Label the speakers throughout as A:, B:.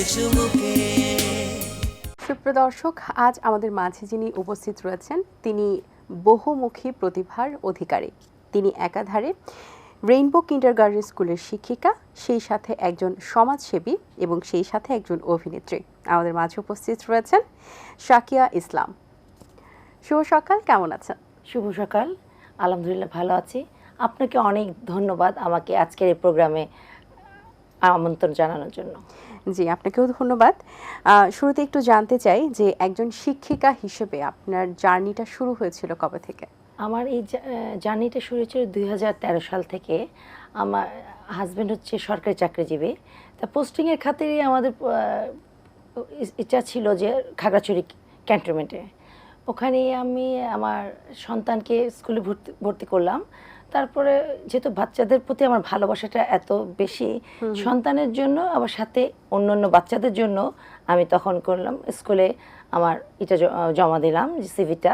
A: সুমুখে।
B: সুপ্রিয় দর্শক, আজ আমাদের মাঝে যিনি উপস্থিত রয়েছেন তিনি বহুমুখী প্রতিভার অধিকারী। তিনি একাধারে রেইনবো কিন্ডারগার্টেন স্কুলের শিক্ষিকা, সেই সাথে একজন সমাজসেবী এবং সেই সাথে একজন অভিনেত্রী। আমাদের মাঝে উপস্থিত রয়েছেন শাকিয়া ইসলাম। শুভ সকাল, কেমন আছেন?
C: শুভ সকাল, আলহামদুলিল্লাহ ভালো আছি। আপনাকে অনেক ধন্যবাদ আমাকে আজকের এই প্রোগ্রামে আমন্ত্রণ জানানোর জন্য।
B: জি, আপনাকেও ধন্যবাদ। শুরুতে একটু জানতে চাই যে একজন শিক্ষিকা হিসেবে আপনার জার্নিটা শুরু হয়েছিল কবে থেকে?
C: আমার এই জার্নিটা শুরু হয়েছিল 2013 সাল থেকে। আমার হাজব্যান্ড হচ্ছে সরকারি চাকরিজীবী, তা পোস্টিংয়ের খাতিরে আমাদের ইচ্ছা ছিল যে খাগড়াছড়ি ক্যান্টনমেন্টে, ওখানে আমি আমার সন্তানকে স্কুলে ভর্তি করলাম। তারপরে যেহেতু বাচ্চাদের প্রতি আমার ভালোবাসাটা এত বেশি, সন্তানের জন্য আবার সাথে অন্য বাচ্চাদের জন্য আমি তখন করলাম স্কুলে আমার এটা জমা দিলাম সিভিটা।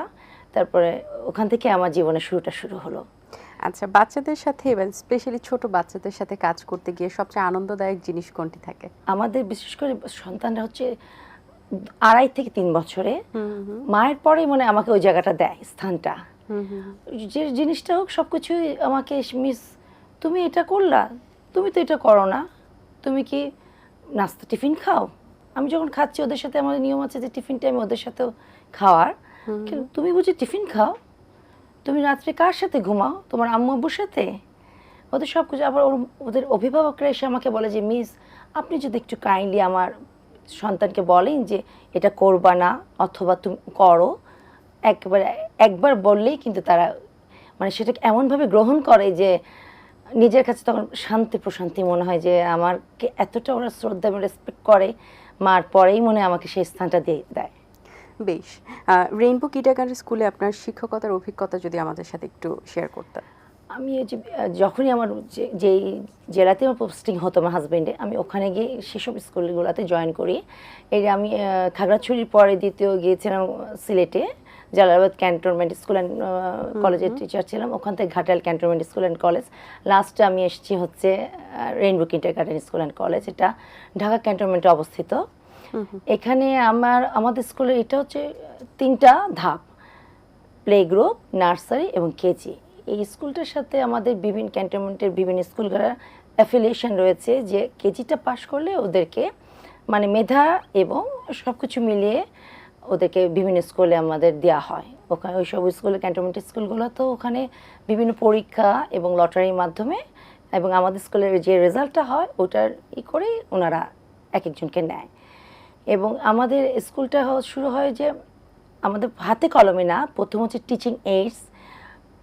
C: তারপরে ওখান থেকে আমার জীবনের শুরুটা শুরু হলো।
B: আচ্ছা, বাচ্চাদের সাথে এবং স্পেশালি ছোট বাচ্চাদের সাথে কাজ করতে গিয়ে সবচেয়ে আনন্দদায়ক জিনিস কোনটি থাকে?
C: আমাদের বিশেষ করে সন্তানরা হচ্ছে 2.5 থেকে 3 বছরে, মায়ের পরে মানে আমাকে ওই জায়গাটা দেয়, স্থানটা। যে জিনিসটা হোক সবকিছুই আমাকে, মিস তুমি এটা করলা, তুমি তো এটা করো না, তুমি কি নাস্তা টিফিন খাও? আমি যখন খাচ্ছি ওদের সাথে আমাদের নিয়ম আছে যে টিফিন টাইমে ওদের সাথেও খাওয়ার, কিন্তু তুমি বুঝি টিফিন খাও? তুমি রাত্রে কার সাথে ঘুমাও? তোমার আম্মু আব্বুর সাথে? ওদের সব কিছু। আবার ওদের অভিভাবকরা এসে আমাকে বলে যে মিস আপনি যদি একটু কাইন্ডলি আমার সন্তানকে বলেন যে এটা করবা না অথবা তুমি করো, একবার বললেই কিন্তু তারা মানে সেটাকে এমনভাবে গ্রহণ করে যে নিজের কাছে তখন শান্তি প্রশান্তি মনে হয় যে আমাকে এতটা ওরা শ্রদ্ধা এবং রেসপেক্ট করে, মার পরেই মনে হয় আমাকে সেই স্থানটা দিয়ে দেয়।
B: বেশ, রেইনবো কিন্ডারগার্টেন স্কুলে আপনার শিক্ষকতার অভিজ্ঞতা যদি আমাদের সাথে একটু শেয়ার করতেন।
C: আমি যখনই আমার যেই জেলাতে আমার পোস্টিং হতো আমার হাজব্যান্ডে, আমি ওখানে গিয়ে সেসব স্কুলগুলোতে জয়েন করি। আমি খাগড়াছড়ির পরে দ্বিতীয় গিয়েছিলাম সিলেটে, জালালাবাদ ক্যান্টনমেন্ট স্কুল অ্যান্ড কলেজের টিচার ছিলাম। ওখান থেকে Ghatal cantonment school and college. লাস্টে আমি এসেছি হচ্ছে rainbow kindergarten school and college, এটা ঢাকা ক্যান্টনমেন্টে অবস্থিত। এখানে আমাদের স্কুলের এটা হচ্ছে 3টা ধাপ: প্লে গ্রুপ, নার্সারি এবং কেজি। এই স্কুলটার সাথে আমাদের বিভিন্ন ক্যান্টনমেন্টের বিভিন্ন স্কুলগুলোর অ্যাফিলিয়েশন রয়েছে, যে কেজিটা পাশ করলে ওদেরকে মানে মেধা এবং সব কিছু মিলিয়ে ওদেরকে বিভিন্ন স্কুলে আমাদের দেওয়া হয়। ওখানে ওই সব স্কুলে ক্যান্টনমেন্টের স্কুলগুলো তো ওখানে বিভিন্ন পরীক্ষা এবং লটারির মাধ্যমে এবং আমাদের স্কুলের যে রেজাল্টটা হয় ওটার করে ওনারা এক একজনকে নেয়। এবং আমাদের স্কুলটা শুরু হয় যে আমাদের হাতে কলমে না, প্রথম হচ্ছে টিচিং এইডস,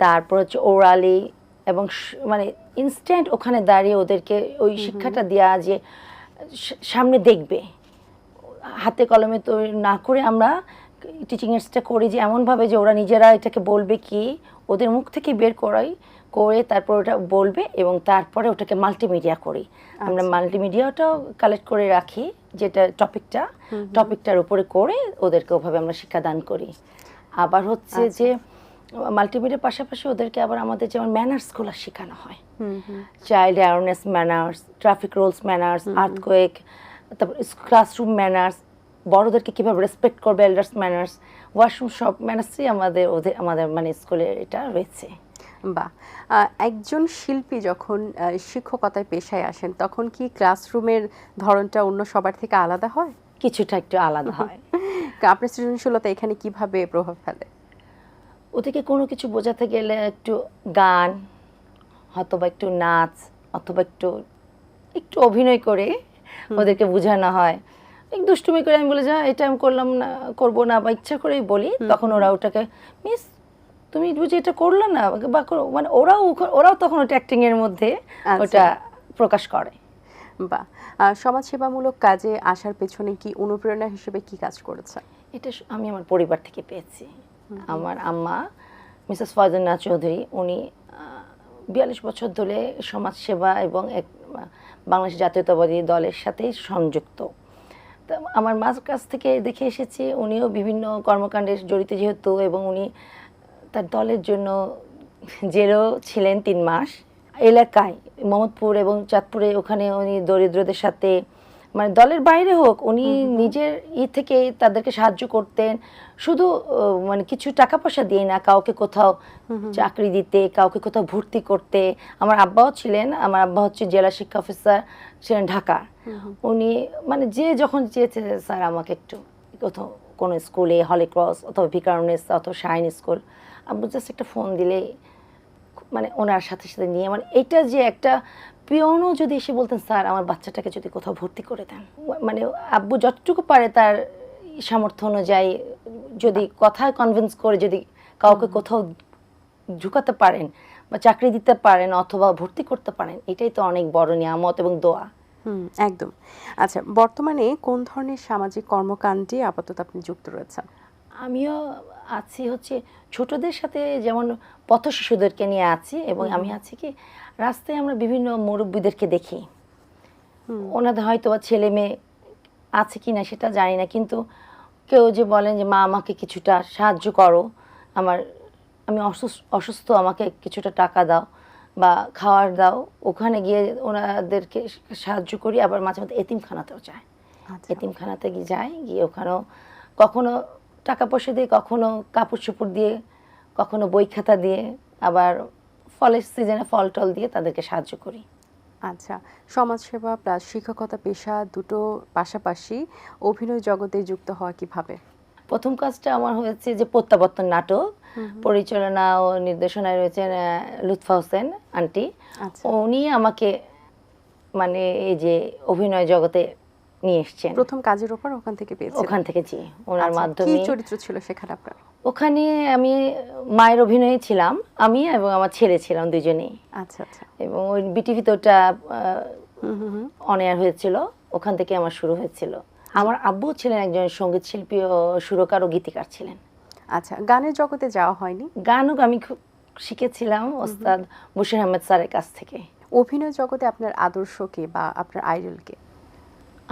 C: তারপর হচ্ছে ওরালি এবং মানে ইনস্ট্যান্ট ওখানে দাঁড়িয়ে ওদেরকে ওই শিক্ষাটা দেওয়া যে সামনে দেখবে, হাতে কলমে তো না করে আমরা টিচিং এইডসটা করি যে এমনভাবে যে ওরা নিজেরা এটাকে বলবে, কি ওদের মুখ থেকে বের করে তারপর ওটা বলবে এবং তারপরে ওটাকে মাল্টিমিডিয়া করি। আমরা মাল্টিমিডিয়াটাও কালেক্ট করে রাখি, যেটা টপিকটার উপরে করে ওদেরকে ওভাবে আমরা শিক্ষাদান করি। আবার হচ্ছে যে মাল্টিমিডিয়ার পাশাপাশি ওদেরকে আবার আমাদের যেমন ম্যানার্সগুলো শেখানো হয়, child awareness manners, traffic rules manners, earthquake, তারপর ক্লাসরুম ম্যানার্স, বড়োদেরকে কীভাবে রেসপেক্ট করবে, এল্ডার্স ম্যানার্স, ওয়াশরুম, সব ম্যানার্সই আমাদের মানে স্কুলে এটা রয়েছে।
B: বা একজন শিল্পী যখন শিক্ষকতায় পেশায় আসেন তখন কি ক্লাসরুমের ধরনটা অন্য সবার থেকে আলাদা হয়?
C: কিছুটা একটু আলাদা হয়।
B: আপনার সৃজনশীলতা এখানে কিভাবে প্রভাব ফেলে?
C: ওদেরকে কোনো কিছু বোঝাতে গেলে একটু গান অথবা একটু নাচ অথবা একটু অভিনয় করে ওদেরকে বোঝানো হয়। একটু দুষ্টুমি করে আমি বলে যা এটা আমি করলাম না, করবো না, বা ইচ্ছা করেই বলি, তখন ওরা ওটাকে মিস তুমি বুঝি এটা করলো না, বা মানে ওরাও তখন ওটা অ্যাক্টিংয়ের মধ্যে ওটা প্রকাশ করে।
B: বা সমাজসেবামূলক কাজে আসার পেছনে কি অনুপ্রেরণা হিসেবে কি কাজ করেছে?
C: এটা আমি আমার পরিবার থেকে পেয়েছি। আমার আম্মা মিসেস ফয়জুন্নাহা চৌধুরী, উনি 42 বছর ধরে সমাজসেবা এবং বাংলাদেশ জাতীয়তাবাদী দলের সাথে সংযুক্ত। তা আমার মার কাছ থেকে দেখে এসেছি উনিও বিভিন্ন কর্মকাণ্ডে জড়িত যেহেতু, এবং উনি তার দলের জন্য জেলও ছিলেন 3 মাস। এলাকায় মোহাম্মদপুর এবং চাঁদপুরে ওখানে উনি দরিদ্রদের সাথে মানে দলের বাইরে হোক, উনি নিজের থেকে তাদেরকে সাহায্য করতেন, শুধু মানে কিছু টাকা পয়সা দিয়ে না, কাউকে কোথাও চাকরি দিতে, কাউকে কোথাও ভর্তি করতে। আমার আব্বাও ছিলেন, আমার আব্বা হচ্ছে জেলা শিক্ষা অফিসার ছিলেন ঢাকা। উনি মানে যে যখন চেয়েছে স্যার আমাকে একটু কোথাও কোনো স্কুলে, হলি ক্রস অথবা ভিকারুনেস অথবা শাইন স্কুল, আব্বু জাস্ট একটা ফোন দিলে মানে ওনার সাথে সাথে নিয়ে, মানে এটা যে একটা পিয়নও যদি এসে বলতেন স্যার আমার বাচ্চাটাকে যদি কোথাও ভর্তি করে দেন, মানে আব্বু যতটুকু পারে তার সামর্থ্য অনুযায়ী যদি কথায় কনভিন্স করে যদি কাউকে কোথাও ঢুকাতে পারেন বা চাকরি দিতে পারেন অথবা ভর্তি করতে পারেন, এটাই তো অনেক বড় নিয়ামত এবং দোয়া।
B: একদম। আচ্ছা, বর্তমানে কোন ধরনের সামাজিক কর্মকাণ্ডে আপাতত আপনি যুক্ত রয়েছেন?
C: আমিও আছি হচ্ছে ছোটদের সাথে, যেমন পথ শিশুদেরকে নিয়ে আছি, এবং আমি আছি কি রাস্তায় আমরা বিভিন্ন মুরব্বীদেরকে দেখি, ওনাদের হয়তো বা ছেলে মেয়ে আছে কি না সেটা জানি না, কিন্তু কেউ যে বলেন যে মা আমাকে কিছুটা সাহায্য করো, আমি অসুস্থ, আমাকে কিছুটা টাকা দাও বা খাওয়ার দাও, ওখানে গিয়ে ওনাদেরকে সাহায্য করি। আবার মাঝে মাঝে এতিমখানাতেও যায়, এতিমখানাতে গিয়ে ওখানেও কখনো টাকা পয়সা দিয়ে, কখনো কাপড় চোপড় দিয়ে, কখনো বই খাতা দিয়ে, আবার ফলের সিজনে ফল টল দিয়ে তাদেরকে সাহায্য করি।
B: আচ্ছা, সমাজসেবা প্লাস শিক্ষকতা পেশা দুটো পাশাপাশি অভিনয় জগতে যুক্ত হওয়া কিভাবে?
C: প্রথম কাজটা আমার হয়েছে যে প্রত্যাবর্তন নাটক, পরিচালনা ও নির্দেশনায় রয়েছেন লুৎফা হোসেন আন্টি। উনি আমাকে মানে এই যে অভিনয় জগতে নিয়ে এসেছেন।
B: প্রথম কাজের উপর ওখান থেকে পেয়েছেন?
C: ওখান থেকে, জি, ওনার মাধ্যমে।
B: কি চরিত্র ছিল সেখানে আপনার?
C: ওখানে আমি মায়ের অভিনয়ে ছিলাম, আমি এবং আমার ছেলে ছিলাম দুজনেই।
B: আচ্ছা আচ্ছা।
C: এবং ওই বিটিভিতে ওটা অন এয়ার হয়েছিল, ওখান থেকে আমার শুরু হয়েছিল। আমার আব্বু ছিলেন একজন সঙ্গীত শিল্পী ও সুরকার ও গীতিকার ছিলেন।
B: আচ্ছা, গানের জগতে যাওয়া হয়নি?
C: গানও আমি খুব শিখেছিলাম ওস্তাদ বশির আহমেদ স্যারের কাছ থেকে।
B: অভিনয় জগতে আপনার আদর্শ কে বা আপনার আইডল কে?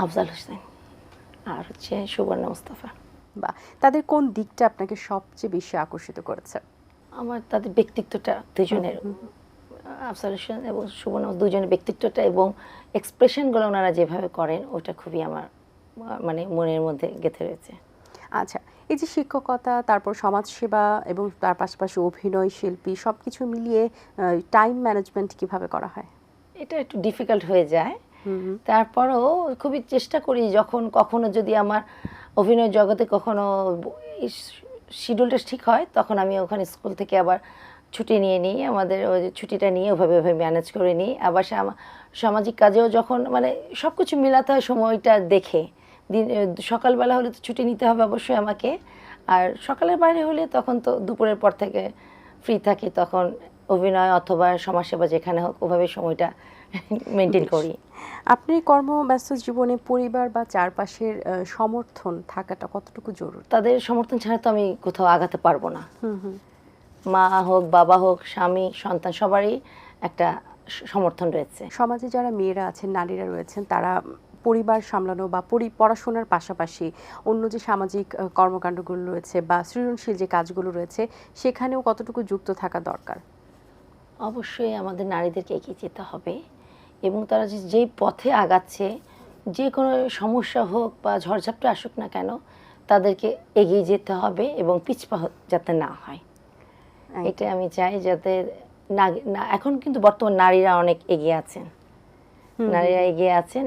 C: আফজাল হোসেন আর হচ্ছে সুবর্ণা মুস্তাফা।
B: বা তাদের কোন দিকটা আপনাকে সবচেয়ে বেশি আকর্ষিত করেছে?
C: আমার তাদের ব্যক্তিত্বটা দুজনের, আফজাল হোসেন এবং সুবর্ণা দুজনের ব্যক্তিত্বটা এবং এক্সপ্রেশনগুলো ওনারা যেভাবে করেন, ওটা খুবই আমার মানে মনের মধ্যে গেঁথে রয়েছে।
B: আচ্ছা, এই যে শিক্ষকতা, তারপর সমাজসেবা এবং তার পাশাপাশি অভিনয় শিল্পী সবকিছু মিলিয়ে টাইম ম্যানেজমেন্ট কিভাবে করা হয়?
C: এটা একটু ডিফিকাল্ট হয়ে যায়, তারপরেও খুবই চেষ্টা করি। যখন কখনো যদি আমার অভিনয় জগতে কখনো শিডিউলটা ঠিক হয়, তখন আমি ওখানে স্কুল থেকে আবার ছুটি নিয়ে নিই, আমাদের ওই ছুটিটা নিয়ে ওভাবে ম্যানেজ করে নিই। আবার সামাজিক কাজেও যখন মানে সব কিছু মেলাতে হয় সময়টা দেখে, সকালবেলা হলে তো ছুটি নিতে হবে অবশ্যই আমাকে, আর সকালের বাইরে হলে তখন তো দুপুরের পর থেকে ফ্রি থাকি, তখন অভিনয় অথবা সমাজসেবা যেখানে হোক ওভাবে সময়টা মেনটেন করি।
B: আপনি কর্মব্যস্ত জীবনে পরিবার বা চারপাশের সমর্থন থাকাটা কতটুকু জরুরি?
C: তাদের সমর্থন ছাড়া তো আমি কোথাও আগাতে পারবো না। মা হোক, বাবা হোক, স্বামী, সন্তান, সবারই একটা সমর্থন রয়েছে।
B: সমাজে যারা মেয়েরা আছেন, নারীরা রয়েছেন, তারা পরিবার সামলানো বা পড়াশোনার পাশাপাশি অন্য যে সামাজিক কর্মকাণ্ডগুলো রয়েছে বা সৃজনশীল যে কাজগুলো রয়েছে, সেখানেও কতটুকু যুক্ত থাকা দরকার?
C: অবশ্যই আমাদের নারীদেরকে এগিয়ে যেতে হবে, এবং তারা যেই পথে আগাচ্ছে, যে কোনো সমস্যা হোক বা ঝড়ঝাপটা আসুক না কেন, তাদেরকে এগিয়ে যেতে হবে এবং পিছপা যাতে না হয়, এটা আমি চাই। যাতে এখন কিন্তু বর্তমান নারীরা অনেক এগিয়ে আছেন,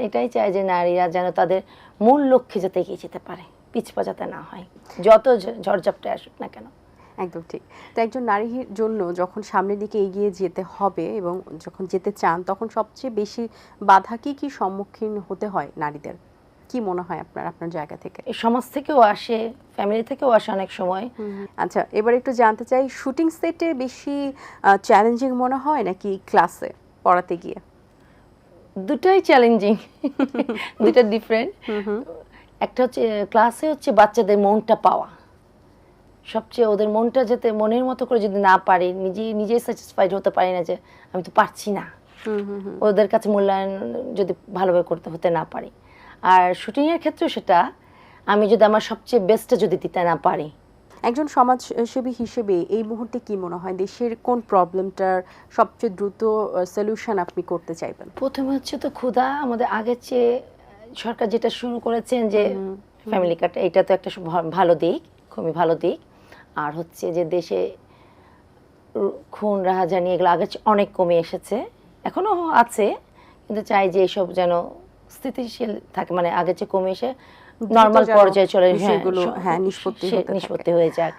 C: এটাই চাই যে নারীরা যেন তাদের মূল লক্ষ্যে যাতে এগিয়ে যেতে পারে, পিছপা যাতে না হয়, যত ঝড়ঝাপটা আসুক না কেন।
B: একদম ঠিক। তো একজন নারীর জন্য যখন সামনের দিকে এগিয়ে যেতে হবে এবং যখন যেতে চান, তখন সবচেয়ে বেশি বাধা কি সম্মুখীন হতে হয় নারীদের? কি মনে হয় আপনার জায়গা থেকে?
C: সমাজ থেকেও আসে, ফ্যামিলি থেকেও আসে অনেক সময়।
B: আচ্ছা, এবার একটু জানতে চাই, শুটিং সেটে বেশি চ্যালেঞ্জিং মনে হয় নাকি ক্লাসে পড়াতে গিয়ে?
C: দুটাই চ্যালেঞ্জিং, দুটা ডিফারেন্ট। একটা হচ্ছে ক্লাসে হচ্ছে বাচ্চাদের মনটা পাওয়া, সবচেয়ে ওদের মনটা যাতে মনের মতো করে যদি না পারি, নিজেই স্যাটিসফাইড হতে পারি না যে আমি তো পারছি না, ওদের কাছে মূল্যায়ন যদি ভালোভাবে হতে না পারি। আর শুটিংয়ের ক্ষেত্রেও সেটা, আমি যদি আমার সবচেয়ে বেস্টটা যদি দিতে না পারি।
B: একজন সমাজসেবী হিসেবে এই মুহূর্তে কি মনে হয় দেশের কোন প্রবলেমটার সবচেয়ে দ্রুত সলিউশন আপনি করতে চাইবেন?
C: প্রথমে হচ্ছে তো ক্ষুধা, আমাদের আগের চেয়ে সরকার যেটা শুরু করেছেন যে ফ্যামিলি কার্ড, এটা তো একটা ভালো দিক, খুবই ভালো দিক। আর হচ্ছে যে দেশে খুন রাহাজানি এগুলো আগে অনেক কমে এসেছে, এখনো আছে, কিন্তু চাই যে এসব যেন স্থিতিশীল থাকে, মানে আগে চেয়ে কমে এসে নর্মাল পর্যায়ে চলে, নিষ্পত্তি হয়ে যাক।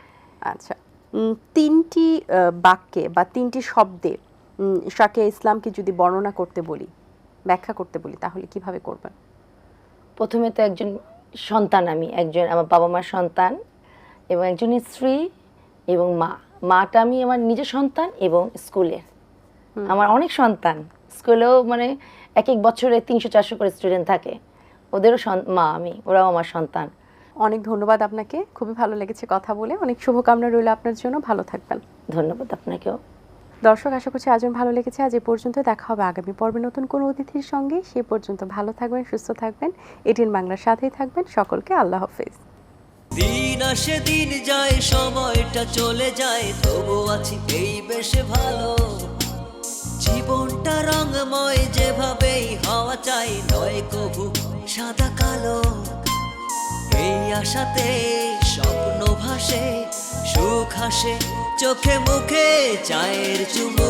B: আচ্ছা, 3টি বাক্যে বা 3টি শব্দে শাকিয়া ইসলামকে যদি বর্ণনা করতে বলি, ব্যাখ্যা করতে বলি, তাহলে কিভাবে করবেন?
C: প্রথমে তো একজন সন্তান, আমি একজন আমার বাবা মার সন্তান এবং একজন স্ত্রী এবং মাটা আমি আমার নিজের সন্তান এবং স্কুলে আমার অনেক সন্তান, স্কুলেও মানে এক এক বছরে 300-400 করে স্টুডেন্ট থাকে, ওদেরও মা আমি, ওরাও আমার সন্তান।
B: অনেক ধন্যবাদ আপনাকে, খুবই ভালো লেগেছে কথা বলে, অনেক শুভকামনা রইল আপনার জন্য, ভালো থাকবেন।
C: ধন্যবাদ আপনাকেও।
B: দর্শক, আশা করছি আজ ভালো লেগেছে। আজ এ পর্যন্ত, দেখা হবে আগামী পর্বে নতুন কোনো অতিথির সঙ্গে। সে পর্যন্ত ভালো থাকবেন, সুস্থ থাকবেন, এটিএন বাংলার সাথেই থাকবেন। সকলকে আল্লাহ হাফেজ।
A: দিন আসে দিন যায়, সময়টা চলে যায়, তবু আছি এই বেশ ভালো। জীবনটা রঙময়, যেভাবেই হওয়া চাই, নয় কবু সাদা কালো। এই আশাতে স্বপ্ন ভাসে, সুখ হাসে চোখে মুখে, চায়ের চুমুক